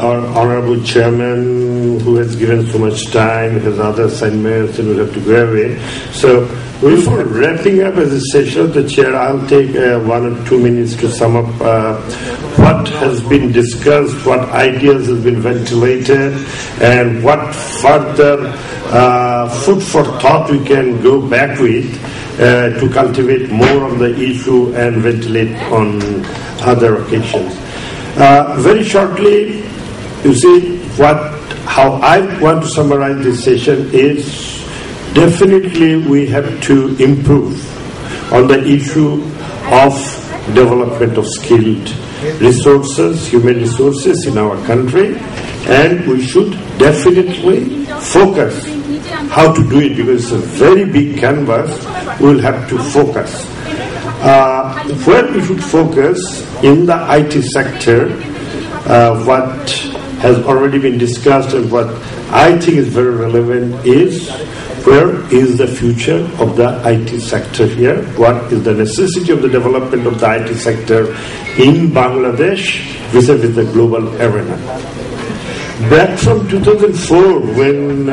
Our honorable chairman, who has given so much time, has other assignments, and will have to go away. So, before wrapping up as a session of the chair, I'll take 1 or 2 minutes to sum up what has been discussed, what ideas have been ventilated, and what further food for thought we can go back with to cultivate more on the issue and ventilate on other occasions. Very shortly, you see, how I want to summarize this session is definitely we have to improve on the issue of development of skilled resources, human resources in our country, and we should definitely focus how to do it because it's a very big canvas. We'll have to focus. Where we should focus in the IT sector, what has already been discussed and what I think is very relevant is where is the future of the IT sector here? What is the necessity of the development of the IT sector in Bangladesh vis-a-vis the global arena? Back from 2004, when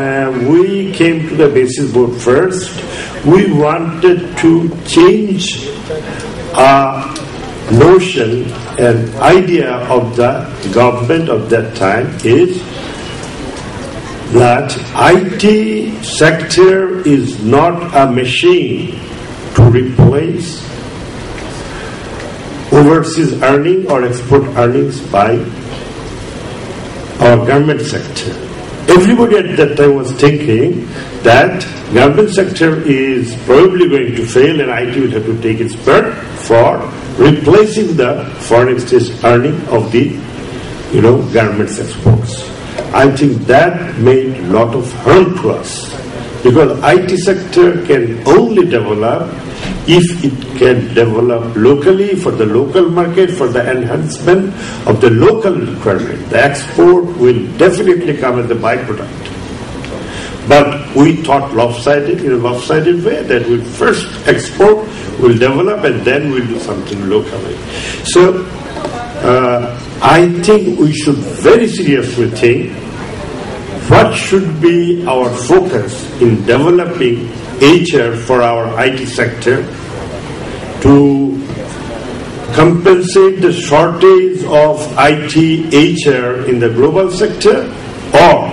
we came to the basis board first, we wanted to change a notion, an idea of the government of that time is that IT sector is not a machine to replace overseas earning or export earnings by our government sector. Everybody at that time was thinking that government sector is probably going to fail and IT will have to take its part for replacing the foreign exchange earning of the government's exports. I think that made a lot of harm to us because IT sector can only develop if it can develop locally for the local market, for the enhancement of the local requirement. The export will definitely come as a byproduct. But we thought in a lopsided way that we'll first export, we'll develop, and then we'll do something locally. So I think we should very seriously think what should be our focus in developing HR for our IT sector to compensate the shortage of IT HR in the global sector, or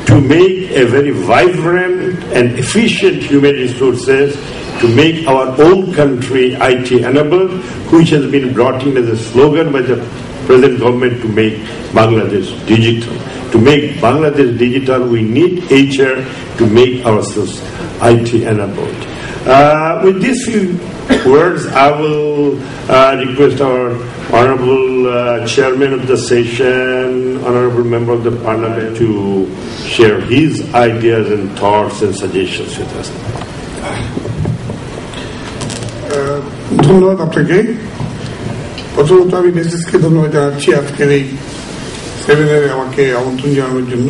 to make a very vibrant and efficient human resources to make our own country IT enabled, which has been brought in as a slogan by the present government to make Bangladesh digital. To make Bangladesh digital, we need HR to make ourselves IT enabled. With these few words, I will request our Honorable Chairman of the session, Honorable Member of the Parliament, to share his ideas and thoughts and suggestions with us. ধন্যবাদ আপনাকে। প্রথমত আমি মেসেজকে ধন্যবাদ জানাচ্ছি আজকের এই সেমিনারে আমাকে আমন্ত্রণ জানানোর জন্য।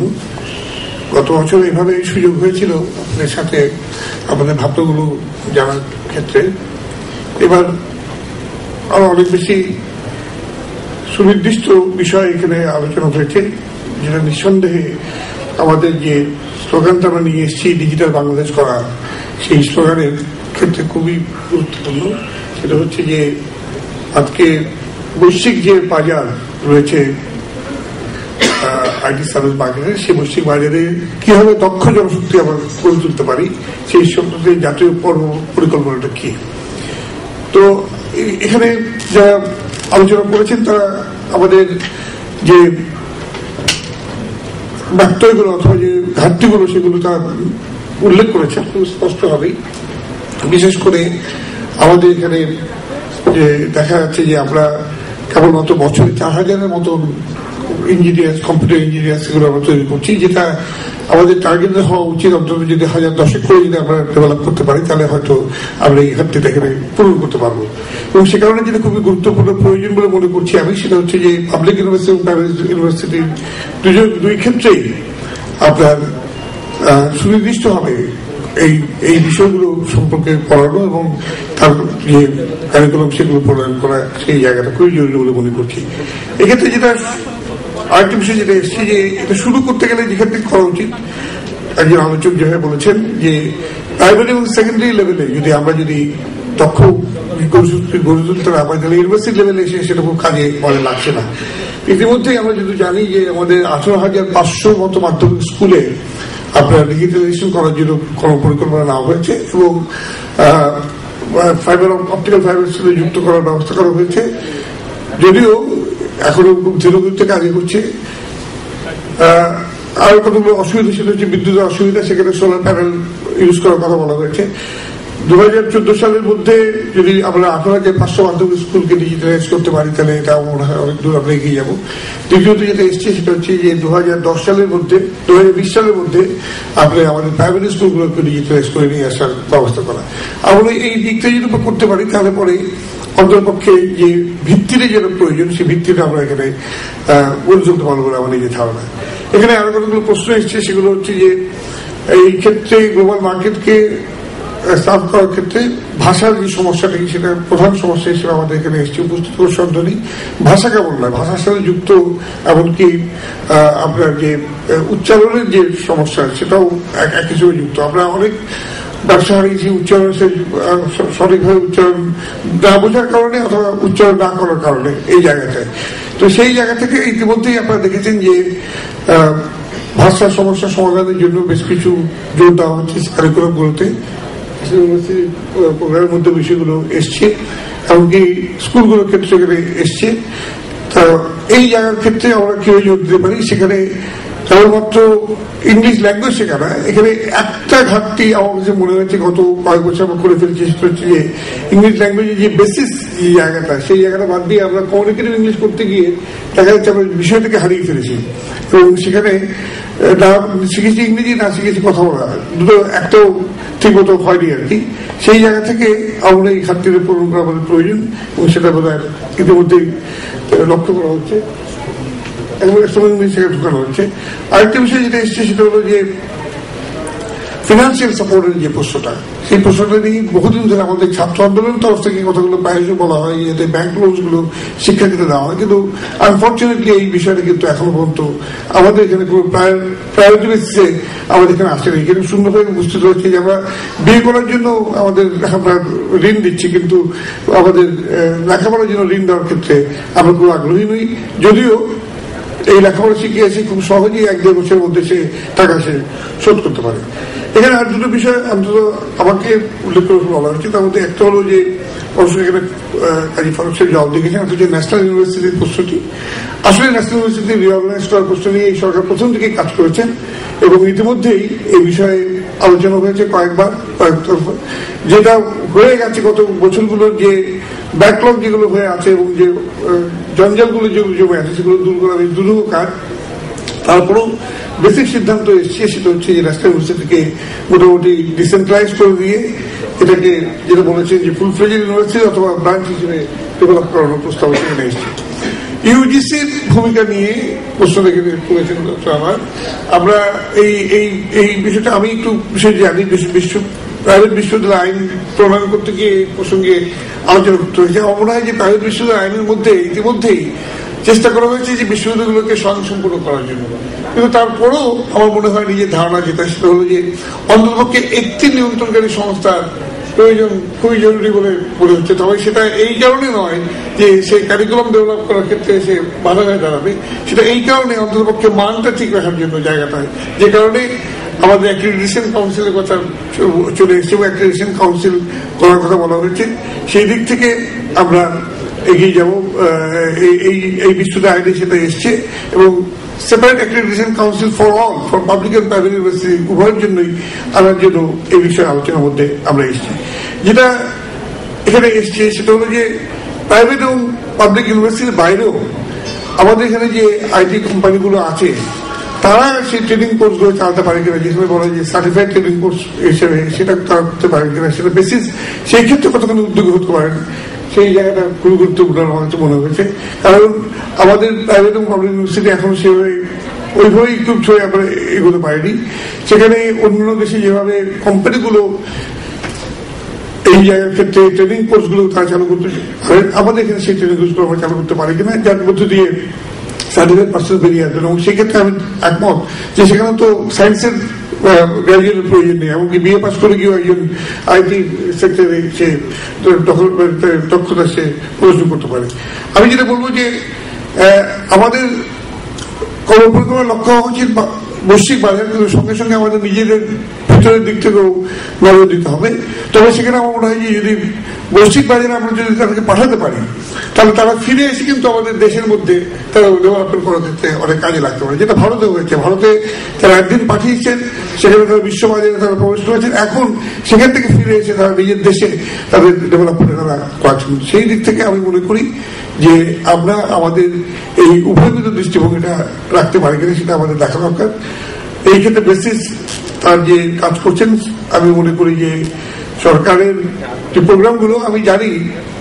গত বছর এইভাবে সুযোগ হয়েছিল আপনাদের সাথে আমাদের ভাবনাগুলো জানার ক্ষেত্রে। এবার আরো অনেক বেশি সুনির্দিষ্ট বিষয় এখানে আলোচনা হয়েছে, যেটা নিঃসন্দেহে আমাদের যে স্লোগানটা আমরা নিয়ে এসেছি ডিজিটাল বাংলাদেশ করা, সেই স্লোগানের ক্ষেত্রে খুবই গুরুত্বপূর্ণ। সেটা হচ্ছে যে আজকে বৈশ্বিক যে বাজার রয়েছে আইটি সার্ভিস বাজারে, সেই বৈশ্বিক বাজারে কিভাবে দক্ষ জনশক্তি আমরা গড়ে তুলতে পারি সেই সম্পর্কে জাতীয় পরিকল্পনাটা কি। তো এখানে যারা আলোচনা করেছেন তারা আমাদের যে ব্যত্যয়গুলো অথবা যে ঘাটতিগুলো সেগুলো তারা উল্লেখ করেছেন খুব স্পষ্টভাবেই। বিশেষ করে আমাদের এখানে যে দেখা যাচ্ছে যে আমরা কেবলমাত্র বছরে 4,000-এর মতন ইঞ্জিনিয়ার, কম্পিউটার ইঞ্জিনিয়ার সেগুলো আমরা তৈরি করছি, যেটা আমাদের টার্গেট হওয়া উচিত অন্তত যদি 1010 করে যদি আমরা ডেভেলপ করতে পারি তাহলে হয়তো আমরা এই ঘাটতিটা এখানে পূরণ করতে পারবো। এবং সে কারণে যেটা খুবই গুরুত্বপূর্ণ প্রয়োজন বলে মনে করছি আমি, সেটা হচ্ছে যে পাবলিক ইউনিভার্সিটি এবং প্রাইভেট ইউনিভার্সিটির দুই ক্ষেত্রেই আপনার সুনির্দিষ্টভাবে এই বিষয়গুলো সম্পর্কে পড়ানো এবং তার যে কারিকুলাম সেগুলো প্রদান করা, সেই জায়গাটা খুবই জরুরি বলে মনে করছি। এক্ষেত্রে যেটা আরেকটি বিষয় যেটা এসছে যে এটা শুরু করতে গেলে যেখান থেকে করা উচিত, একজন আলোচক যেভাবে বলেছেন যে প্রাইমারি এবং সেকেন্ডারি লেভেলে যদি দক্ষ গড়ে তুলতে না পারে তাহলে ইউনিভার্সিটি লেভেলে এসে সেটা খুব কাজে মনে লাগছে না। ইতিমধ্যেই আমরা যদি জানি যে আমাদের 18,500 মতো মাধ্যমিক স্কুলে আপনার ডিজিটালাইজেশন করার জন্য কোনো পরিকল্পনা নেওয়া হয়েছে এবং অপটিক্যাল ফাইবার সাথে যুক্ত করার ব্যবস্থা করা হয়েছে, যদিও এখনো খুব ধীরগতির থেকে আগে হচ্ছে। আর কতগুলো অসুবিধা, সেটা হচ্ছে বিদ্যুতের অসুবিধা, সেখানে সোলার প্যানেল ইউজ করার কথা বলা হয়েছে। 2014 সালের মধ্যে যদি আমরা 18,500 মাধ্যমিক স্কুলকে ডিজিটালাইজ করতে পারি তাহলে এটা মনে হয় অনেক দূর আমরা এগিয়ে যাবো। দ্বিতীয়ত যেটা এসছে সেটা হচ্ছে যে 2010 সালের মধ্যে 2020 সালের মধ্যে আমরা আমাদের প্রাইমারি স্কুলগুলোকে ডিজিটালাইজ করে নিয়ে আসার ব্যবস্থা করা। আমরা এই দিকটা যদি করতে পারি তাহলে পরে অন্তরপক্ষে যে ভিত্তিতে যেটা প্রয়োজন সেই ভিত্তিটা আমরা এখানে গড়ে তুলতে পারবো বলে আমার নিজের ধারণা। এখানে আরো কতগুলো প্রশ্ন এসছে, সেগুলো হচ্ছে যে এই ক্ষেত্রে গ্লোবাল মার্কেটকে সার্ভ করার ক্ষেত্রে ভাষার যে সমস্যাটা সেটা প্রধান সমস্যা হিসেবে আমাদের এখানে এসছে। উপস্থিত সন্ধানী ভাষা কেমন নয়, ভাষার সাথে যুক্ত এমনকি আপনার যে উচ্চারণের যে সমস্যা সেটাও এক হিসেবে যুক্ত। আমরা অনেক ব্যবসা হারিয়েছি উচ্চারণ, সঠিকভাবে উচ্চারণ না বোঝার কারণে অথবা উচ্চারণ না করার কারণে এই জায়গাটায়। তো সেই জায়গা থেকে ইতিমধ্যেই আপনারা দেখেছেন যে ভাষার সমস্যা সমাধানের জন্য বেশ কিছু জোর দেওয়া হচ্ছে কারিকুলামগুলোতে, প্রোগ্রামের মধ্যে বিষয়গুলো এসছে, এমনকি স্কুলগুলোর ক্ষেত্রে এখানে এসছে। তা এই জায়গার ক্ষেত্রে আমরা কিভাবে জোর দিতে পারি, সেখানে কেবলমাত্র ইংলিশ ল্যাঙ্গুয়েজ শেখানো, এখানে একটা ঘাটতি আমার কাছে মনে হয়েছে গত কয়েক বছর আমরা করে ফেলছি, সেটা হচ্ছে যে ইংলিশ ল্যাঙ্গুয়েজের যে বেসিস যে জায়গাটা সেই জায়গাটা বাদ দিয়ে আমরা কমিউনিকেটিভ ইংলিশ করতে গিয়ে দেখা যাচ্ছে আমরা বিষয়টাকে হারিয়ে ফেলেছি এবং সেখানে না শিখেছি ইংরেজি, না শিখেছি কথা বলা, দুটো একটাও ঠিক মতো হয়নি আর কি। সেই জায়গা থেকে আমরা এই ঘাটতিটা পূরণ করা আমাদের প্রয়োজন এবং সেটা বোধহয় ইতিমধ্যেই লক্ষ্য করা হচ্ছে এবং সেখানে ঢুকানো হচ্ছে। আরেকটা বিষয় যেটা এসছে সেটা হলো যে ফিনান্সিয়াল সাপোর্টের যে প্রশ্নটা, সেই প্রশ্নটা নিয়ে বহুদিন ধরে আমাদের ছাত্র আন্দোলনের তরফ থেকে কথাগুলো প্রায়শই বলা হয়, এতে ব্যাংক লোন গুলো শিক্ষাক্ষেত্রে দেওয়া হয়, কিন্তু আনফর্চুনেটলি এই বিষয়টা কিন্তু এখনো পর্যন্ত আমাদের এখানে কোনো প্রায়োরিটি বেসিসে আমাদের এখানে আসছে না। এখানে সুন্দরভাবে উপস্থিত হচ্ছে যে আমরা বিয়ে করার জন্য আমাদের আমরা ঋণ দিচ্ছি, কিন্তু আমাদের লেখাপড়ার জন্য ঋণ দেওয়ার ক্ষেত্রে আমরা খুব আগ্রহী নই, যদিও এই লেখাপড়া শিখিয়েছি খুব সহজেই 1-1.5 বছরের মধ্যে সে টাকা সে শোধ করতে পারে। এখানে আর দুটো বিষয় অন্তত আমাকে উল্লেখ করে বলা হচ্ছে, তার মধ্যে একটা হলো যে এখানে কাজী ফারুক সাহেব জবাব দেখেছেন যে ন্যাশনাল ইউনিভার্সিটির প্রশ্নটি, আসলে ন্যাশনাল ইউনিভার্সিটি রিঅর্গানাইজ করার প্রশ্ন নিয়ে এই সরকার প্রথম থেকে কাজ করেছেন এবং ইতিমধ্যেই এই বিষয়ে আলোচনা হয়েছে কয়েকবার, যেটা হয়ে গেছে গত বছরগুলোর যে ব্যাকলগ যেগুলো হয়ে আছে এবং যে জঞ্জালগুলো যেগুলো জমে আছে সেগুলো দূর করা বেশ দুরূহ কাজ। তারপরেও বেসিক সিদ্ধান্ত এসছে সেটা হচ্ছে যে ন্যাশনাল ইউনিভার্সিটিকে মোটামুটি ডিসেন্ট্রালাইজ করে দিয়ে এটাকে যেটা বলেছেন যে ফুল ফ্লেজেড ইউনিভার্সিটি অথবা ব্রাঞ্চ হিসেবে ডেভেলপ করানোর প্রস্তাব এখানে এসছে। ইউজিসির ভূমিকা নিয়ে প্রশ্ন রেখে করেছেন আমার, আমরা এই বিষয়টা আমি একটু বিষয় জানি, প্রাইভেট বিশ্ববিদ্যালয় আইন প্রণয়ন করতে গিয়ে এই প্রসঙ্গে আলোচনা করতে হয়েছে। আমার মনে হয় যে প্রাইভেট বিশ্ববিদ্যালয় আইনের মধ্যে ইতিমধ্যেই চেষ্টা করা হয়েছে যে বিশ্ববিদ্যালয়গুলোকে স্বয়ংসম্পূর্ণ করার জন্য, কিন্তু তারপরেও আমার মনে হয় নিজের ধারণা যেটা সেটা হলো যে অন্ততপক্ষে একটি নিয়ন্ত্রণকারী সংস্থার প্রয়োজন খুবই জরুরি বলে মনে হচ্ছে। তবে সেটা এই কারণে নয় যে সেই কারিকুলাম ডেভেলপ করার ক্ষেত্রে সে বাধা হয়ে দাঁড়াবে, সেটা এই কারণে অন্ততপক্ষে মানটা ঠিক রাখার জন্য জায়গাটায়, যে কারণে আমাদের অ্যাক্রিডিটেশন কাউন্সিলের কথা চলে এসেছে এবং অ্যাক্রিডিটেশন কাউন্সিল করার কথা বলা হয়েছে। সেই দিক থেকে আমরা এগিয়ে যাব, এই বিশ্ববিদ্যালয় আইনে সেটা এসছে এবং separate accreditation council for all, for public and private university উভয়ের জন্যই আনার জন্য এই বিষয়ে আলোচনার মধ্যে আমরা এসেছি। যেটা এখানে এসছে সেটা হলো যে প্রাইভেট এবং পাবলিক ইউনিভার্সিটির বাইরেও আমাদের এখানে যে আইটি কোম্পানিগুলো আছে তারা সেই ট্রেনিং কোর্সগুলো চালাতে পারে কিনা, যেখানে বলা হয় যে সার্টিফাইড ট্রেনিং কোর্স হিসেবে সেটা তারা করতে পারে কিনা, সেটা বেসিস সেই ক্ষেত্রে কতখানি উদ্যোগী হতে পারেন সেই জায়গাটা খুবই গুরুত্বপূর্ণ আমার কাছে মনে হয়েছে। কারণ আমাদের প্রাইভেট এবং পাবলিক ইউনিভার্সিটি এখন সেভাবে ওইভাবে একটু ছড়ে আমরা এগোতে পারিনি। সেখানে অন্য দেশে যেভাবে কোম্পানিগুলো এই জায়গার ক্ষেত্রে ট্রেনিং কোর্সগুলো তারা চালু করতে পারেন, আমাদের এখানে সেই ট্রেনিং কোর্সগুলো আমরা চালু করতে পারি কিনা, যার মধ্য দিয়ে সার্টিফিকেট পার্সন বেরিয়ে আসবেন, এবং সেক্ষেত্রে আমি একমত যে সেখানে তো সায়েন্সের গ্রাজুয়েটের প্রয়োজন নেই, এমনকি বিএ পাস করে গিয়েও একজন আইটি সেক্টরে সে দক্ষতা সে প্রদর্শন করতে পারে। আমি যেটা বলবো যে আমাদের কর্মপরিকল্পনার লক্ষ্য হওয়া উচিত বৈশ্বিক বাজার, কিন্তু সঙ্গে সঙ্গে আমাদের নিজেদের ভিতরের দিক থেকেও নজর দিতে হবে। তবে সেখানে আমার মনে হয় যে যদি বৈশ্বিক বাজারে আমরা যদি তাদেরকে পাঠাতে পারি, তাহলে তারা ফিরে এসে কিন্তু আমাদের দেশের মধ্যে তারা ডেভেলপমেন্ট করার ক্ষেত্রে অনেক কাজে লাগতে পারে, যেটা ভারতে হয়েছে। ভারতে তারা একদিন পাঠিয়েছেন, সেখানে তারা বিশ্ববাজারে তারা প্রবেশ করেছেন, এখন সেখান থেকে ফিরে এসে তারা নিজের দেশে তাদের ডেভেলপমেন্ট তারা করছেন। সেই দিক থেকে আমি মনে করি যে আমরা আমাদের এই উভয়বিধ দৃষ্টিভঙ্গিটা রাখতে পারি কিনা সেটা আমাদের দেখা দরকার। এই ক্ষেত্রে বেসিস তার যে কাজ করছেন, আমি মনে করি যে সরকারের যে প্রোগ্রামগুলো, আমি জানি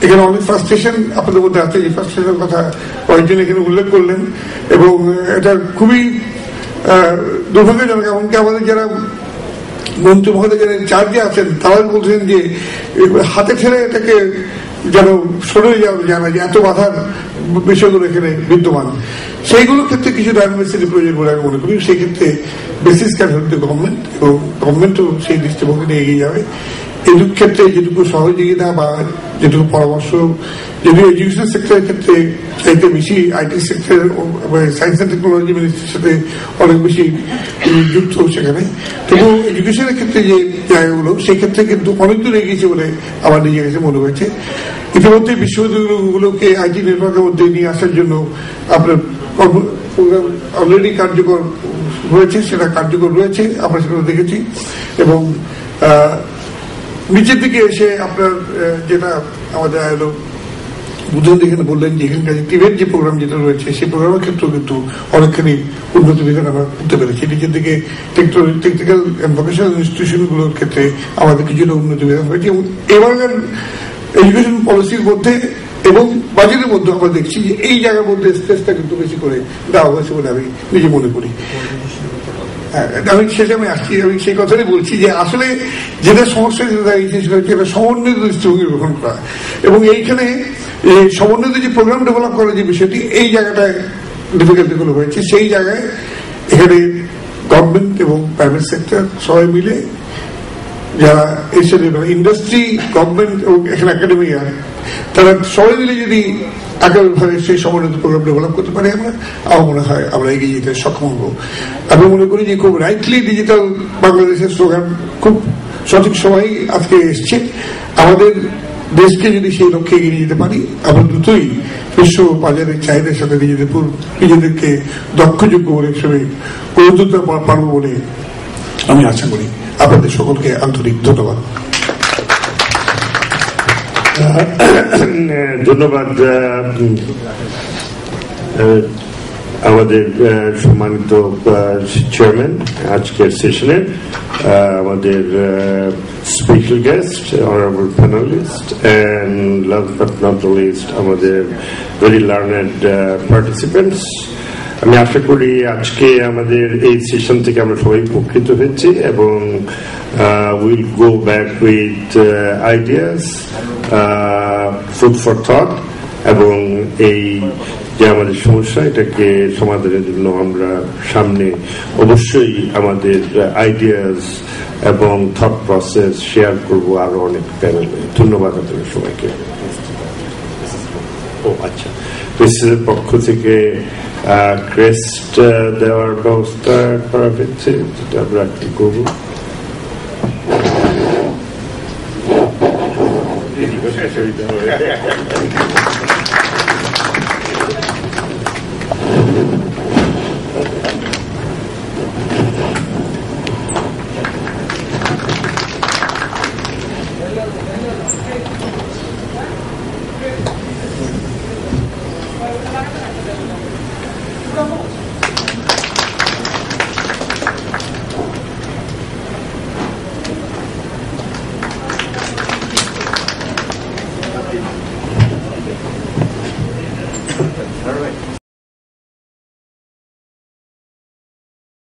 এখানে অনেক ফ্রাস্ট্রেশন আপনাদের মধ্যে আছে, এই ফ্রাস্ট্রেশনের কথা কয়েকজন এখানে উল্লেখ করলেন, এবং এটা খুবই দুর্ভাগ্যজনক। এমনকি আমাদের যারা মন্ত্রী মহোদয় যারা চার্জে আছেন তারা বলছেন যে হাতে ছেড়ে এটাকে যেন সরে যাওয়া যায় না, যে এত বাধার বিষয়গুলো এখানে বিদ্যমান। সেইগুলোর ক্ষেত্রে কিছু ডাইনামিসিটি প্রয়োজন বলে আমি মনে করি। সেই ক্ষেত্রে basis can help the government, এবং গভর্নমেন্টও সেই দৃষ্টিভঙ্গি নিয়ে এগিয়ে যাবে। এই ক্ষেত্রে যেটুকু সহযোগিতা বা যেটুকু পরামর্শ, যদিও এডুকেশন সেক্টরের ক্ষেত্রে চাইতে বেশি IT sector, science and technology মিনিস্ট্রির সাথে অনেক বেশি যুক্ত সেখানে, তবু এডুকেশনের ক্ষেত্রে যে জায়গাগুলো সেই ক্ষেত্রে কিন্তু অনেক দূর এগিয়েছে বলে আমার নিজের কাছে মনে হয়েছে। ইতিমধ্যে বিশ্ববিদ্যালয়গুলোকে আইটি নেটওয়ার্কের মধ্যে নিয়ে আসার জন্য আপনার প্রোগ্রাম অলরেডি কার্যকর হয়েছে, সেটা কার্যকর রয়েছে, আমরা সেটা দেখেছি। এবং নিচের দিকে এসে আপনার যেটা আমাদের আয়োজক বুঝলেন এখানে বললেন যে এখানকার টিভের যে প্রোগ্রাম যেটা রয়েছে সেই প্রোগ্রামের ক্ষেত্রেও কিন্তু অনেকখানি উন্নতি বিধান আমরা করতে পেরেছি। নিচের দিকে টেকনিক্যাল ভোকেশনাল ইনস্টিটিউশনগুলোর ক্ষেত্রে আমাদের কিছুটা উন্নতি বিধান হয়েছে, এবং এবারকার এডুকেশন পলিসির মধ্যে এবং বাজেটের মধ্যে আমরা দেখছি যে এই জায়গার মধ্যে স্পেসটা কিন্তু বেশি করে দেওয়া হয়েছে বলে আমি নিজে মনে করি। আমি শেষে আসছি, আমি সেই কথাই বলছি যে আসলে যেটা সমস্যা যেটা সমন্বিত দৃষ্টিভঙ্গি গ্রহণ করা, এবং এইখানে সমন্বিত যে প্রোগ্রাম ডেভেলপ করার যে বিষয়টি, এই জায়গাটায় ডিফিকাল্টিগুলো হয়েছে। সেই জায়গায় এখানে গভর্নমেন্ট এবং প্রাইভেট সেক্টর সবাই মিলে, যারা এসে ইন্ডাস্ট্রি, গভর্নমেন্ট এবং এখানে একাডেমিয়া, তারা সবাই মিলে যদি একেবারে সেই সমন্বিত প্রোগ্রাম ডেভেলপ করতে পারি, আমার মনে হয় আমরা এগিয়ে যেতে সক্ষম হবো। আমি মনে করি যে খুব রাইটলি ডিজিটাল বাংলাদেশের স্লোগান খুব সঠিক সময় আজকে এসছে। আমাদের দেশকে যদি সেই লক্ষ্যে এগিয়ে যেতে পারি, আমরা দ্রুতই বিশ্ব বাজারের চাহিদার সাথে নিজেদেরকে দক্ষযোগ্য বলে হিসেবে গড়ে তুলতে পারবো বলে আমি আশা করি। আপনাদের সকলকে আন্তরিক ধন্যবাদ। ধন্যবাদ আমাদের সম্মানিত চেয়ারম্যান আজকের সেশনের, আমাদের special guest, honourable panelist, and last but not the least আমাদের ভেরি লার্নেড পার্টিসিপেন্টস। আমি আশা করি আজকে আমাদের এই সেশন থেকে আমরা সবাই উপকৃত হয়েছি, এবং will go back with ideas, food for thought, এবং এই যে আমাদের সমস্যা এটাকে সমাধানের জন্য আমরা সামনে অবশ্যই আমাদের আইডিয়াস এবং থট প্রসেস শেয়ার করবো আরো অনেক প্যানেলে। ধন্যবাদ আপনাদের সবাইকে। আচ্ছা, প্রেসিডেন্টের পক্ষ থেকে ক্রেস্ট দেওয়ার ব্যবস্থা করা হয়েছে, যেটা আমরা কি করবো।